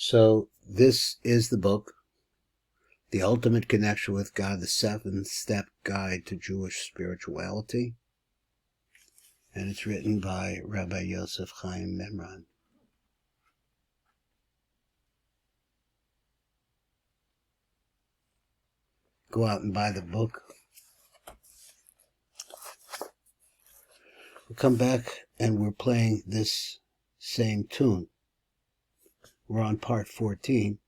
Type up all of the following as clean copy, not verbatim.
So this is the book, The Ultimate Connection with God, the 7-Step Guide to Jewish Spirituality. And it's written by Rabbi Yosef Chaim Mimran. Go out and buy the book. We'll come back and we're playing this same tune. We're on part 14,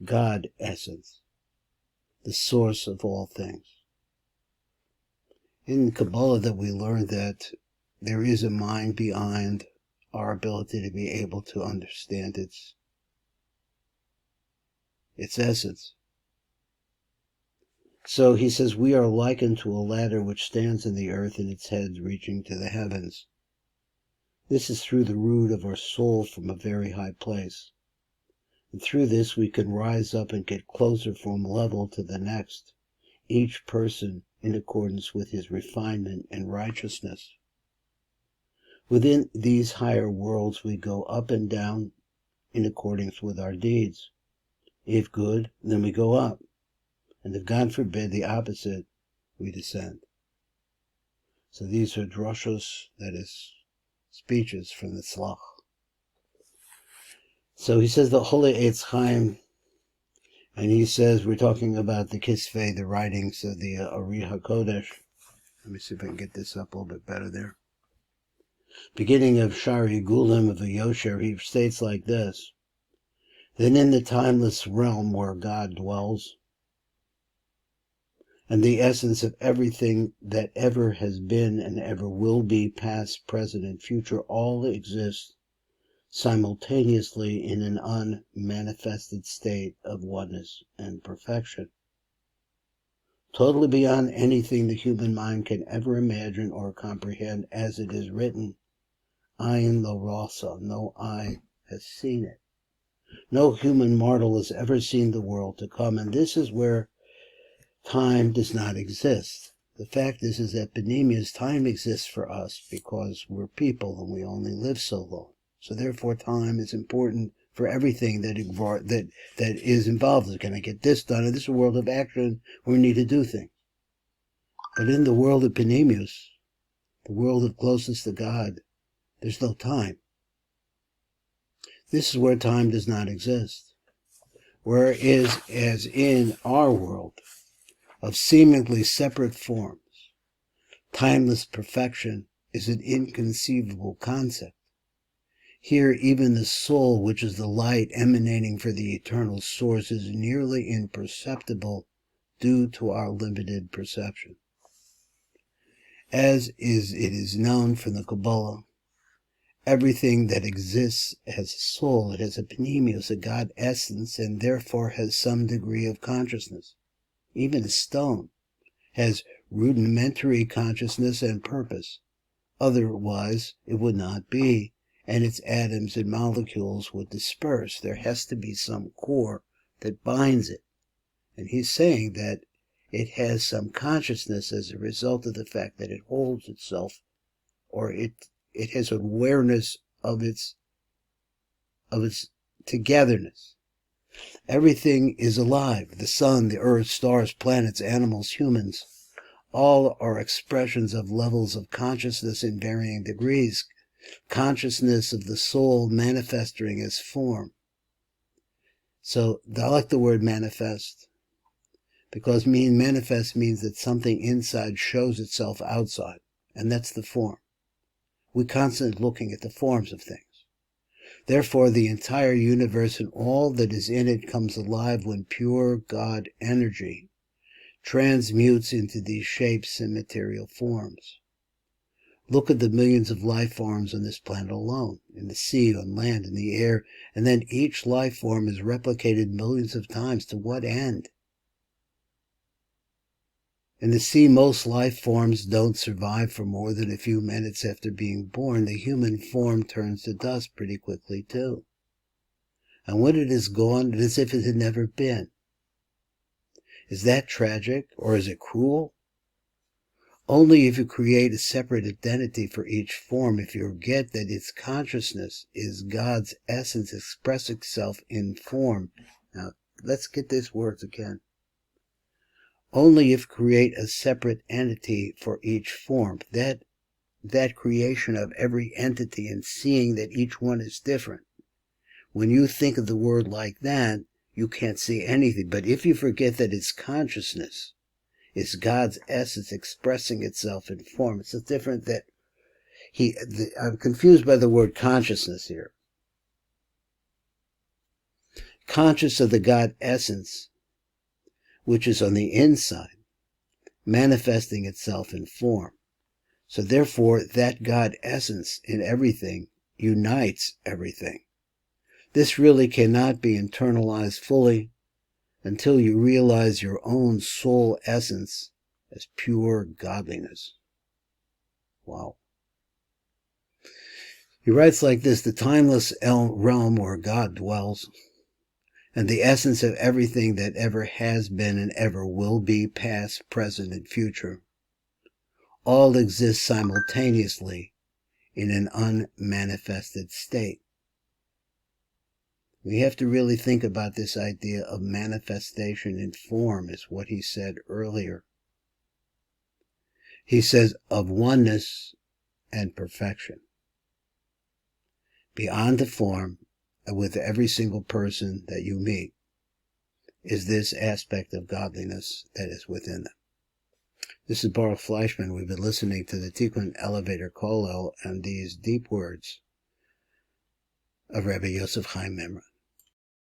God Essence, the source of all things. In Kabbalah that we learn that there is a mind behind our ability to be able to understand its essence. So he says, we are likened to a ladder which stands in the earth and its head reaching to the heavens. This is through the root of our soul from a very high place. And through this we can rise up and get closer from level to the next, each person in accordance with his refinement and righteousness. Within these higher worlds we go up and down in accordance with our deeds. If good, then we go up. And if God forbid the opposite, we descend. So these are droshos, that is, speeches from the Tzlach. So he says the Holy Eitz Chaim, and he says, we're talking about the Kisvei, the writings of the Ari HaKodesh. Let me see if I can get this up a little bit better there. Beginning of Shari Gulim of the Yosher, he states like this: then in the timeless realm where God dwells, and the essence of everything that ever has been and ever will be, past, present, and future, all exists simultaneously in an unmanifested state of oneness and perfection, totally beyond anything the human mind can ever imagine or comprehend, as it is written, Ayin lo rasa, no eye has seen it. No human mortal has ever seen the world to come, and this is where time does not exist. The fact is that Benemius, time exists for us because we're people and we only live so long. So therefore time is important for everything that is involved. Can I get this done? And this is a world of action where we need to do things. But in the world of Benemius, the world of closest to God, there's no time. This is where time does not exist. Whereas, as in our world of seemingly separate forms, timeless perfection is an inconceivable concept. Here, even the soul, which is the light emanating from the eternal source, is nearly imperceptible due to our limited perception. As it is known from the Kabbalah, everything that exists has a soul, it has a pneumios, a God essence, and therefore has some degree of consciousness. Even a stone has rudimentary consciousness and purpose. Otherwise, it would not be, and its atoms and molecules would disperse. There has to be some core that binds it. And he's saying that it has some consciousness as a result of the fact that it holds itself, or it has awareness of its togetherness. Everything is alive. The sun, the earth, stars, planets, animals, humans. All are expressions of levels of consciousness in varying degrees. Consciousness of the soul manifesting as form. So I like the word manifest, because manifest means that something inside shows itself outside, and that's the form. We're constantly looking at the forms of things. Therefore, the entire universe and all that is in it comes alive when pure God energy transmutes into these shapes and material forms. Look at the millions of life forms on this planet alone, in the sea, on land, in the air, and then each life form is replicated millions of times. To what end? In the sea, most life forms don't survive for more than a few minutes after being born. The human form turns to dust pretty quickly, too. And when it is gone, it is as if it had never been. Is that tragic, or is it cruel? Only if you create a separate identity for each form, if you forget that its consciousness is God's essence express itself in form. Now, let's get these words again. Only if you create a separate entity for each form, that creation of every entity and seeing that each one is different. When you think of the word like that, you can't see anything. But if you forget that its consciousness is God's essence expressing itself in form, it's different that I'm confused by the word consciousness here. Conscious of the God essence, which is on the inside, manifesting itself in form. So therefore, that God essence in everything unites everything. This really cannot be internalized fully until you realize your own soul essence as pure godliness. Wow. He writes like this: the timeless realm where God dwells, and the essence of everything that ever has been and ever will be, past, present, and future, all exist simultaneously in an unmanifested state. We have to really think about this idea of manifestation in form, is what he said earlier. He says of oneness and perfection. Beyond the form, with every single person that you meet, is this aspect of godliness that is within them. This is Baruch Fleischman. We've been listening to the Tikkun Elevator Kollel and these deep words of Rabbi Yosef Chaim Mimran.